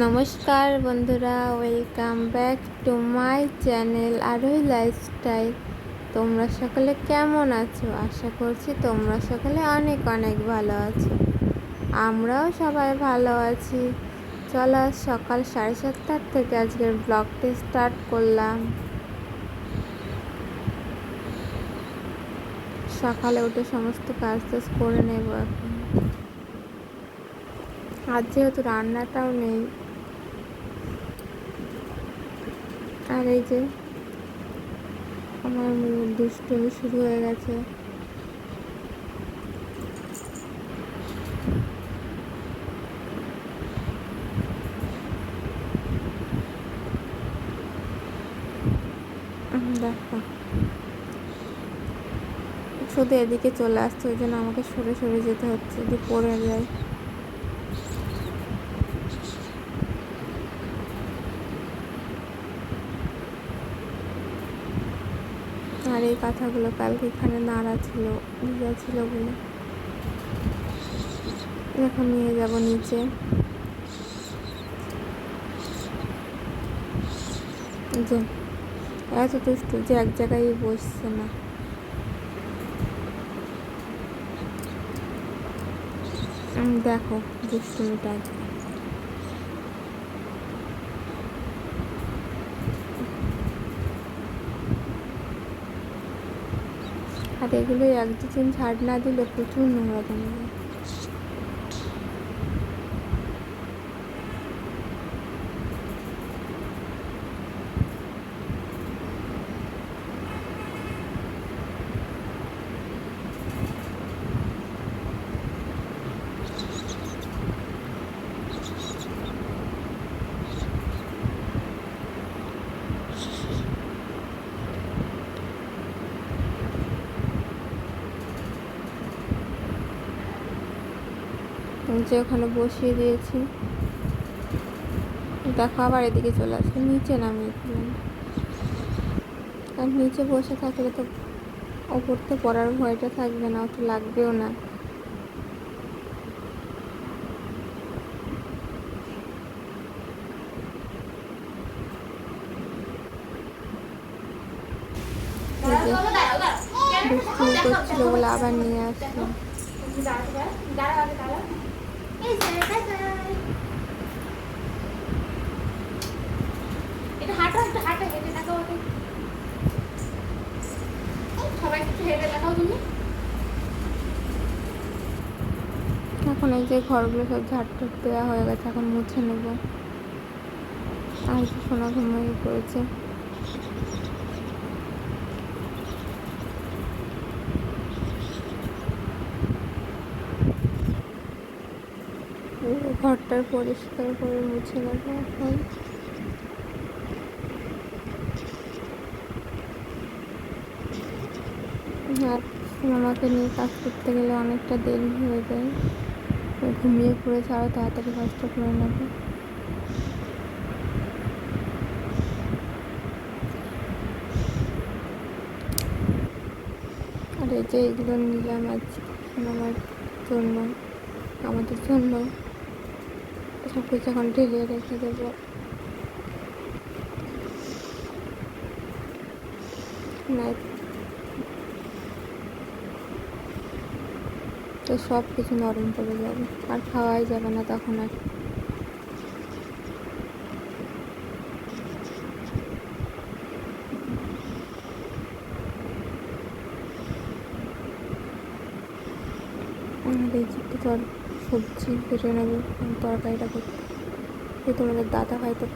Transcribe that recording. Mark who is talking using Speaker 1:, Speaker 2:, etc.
Speaker 1: নমস্কার বন্ধুরা, welcome back to my channel আরোহী লাইফস্টাইল। তোমরা সকলে কেমন আছো? আশা করছি তোমরা সকলে অনেক অনেক ভালো আছো। আমরাও সবাই ভালো আছি। চলো, সকাল 7:30 থেকে আজকের ব্লগটি স্টার্ট করলাম। সকালে উঠে সমস্ত কাজ টাজ করে নেব এখন। আজ যেহেতু রান্নাটাও নেই, আর এই যে আমার দুষ্টুমি শুরু হয়ে গেছে। দেখো, শুধু এদিকে চলে আসছে, ওই জন্য আমাকে সরে সরে যেতে হচ্ছে, যদি পড়ে যায়। আর এই কথাগুলো কালকে এখানে নাড়া ছিল, ভিজা ছিল বলে এখন নিয়ে যাব নিচে। যে এত দুষ্টু যে এক জায়গায় বসছে না। দেখো দুষ্টুমিটা। আর এগুলো এক দুদিন ঝাড় না দিলে প্রচুর নোংরা জমে। যে ওখানে বসিয়ে দিয়েছি, দেখো আবার এদিকে চলে আসছে, নিচে নামিয়ে দিলাম। আর নিচে বসে থাকলে তো ওপরতে পড়ার ভয়টা থাকবে না, অত লাগবেও না। দুষ্টুমি করছিল বলে আবার নিয়ে আসছি। এখন এই যে ঘরগুলো সব ঝাড় দেওয়া হয়ে গেছে, এখন মুছে নেব। আর সোনা ঘুমিয়ে পড়েছে। ঘরটার পরিষ্কার করে মুছে নেব এখন। আর মামাকে নিয়ে কাজ করতে গেলে অনেকটা দেরি হয়ে যায়। ঘুমিয়ে পড়েছে, আরও তাড়াতাড়ি কাজটা করে নেব। আর এই যে এগুলো নিলাম আজ আমার জন্য, আমাদের জন্য। সব কিছু এখন ঢেলে রেখে দেবো। তো সব কিছু নরম পড়ে যাবে, আর খাওয়াই যাবে না তখন। আর এই যে একটু সবজি কেটে নেবো তরকারিটা করতে। তোমাদের দাদা ভাই তো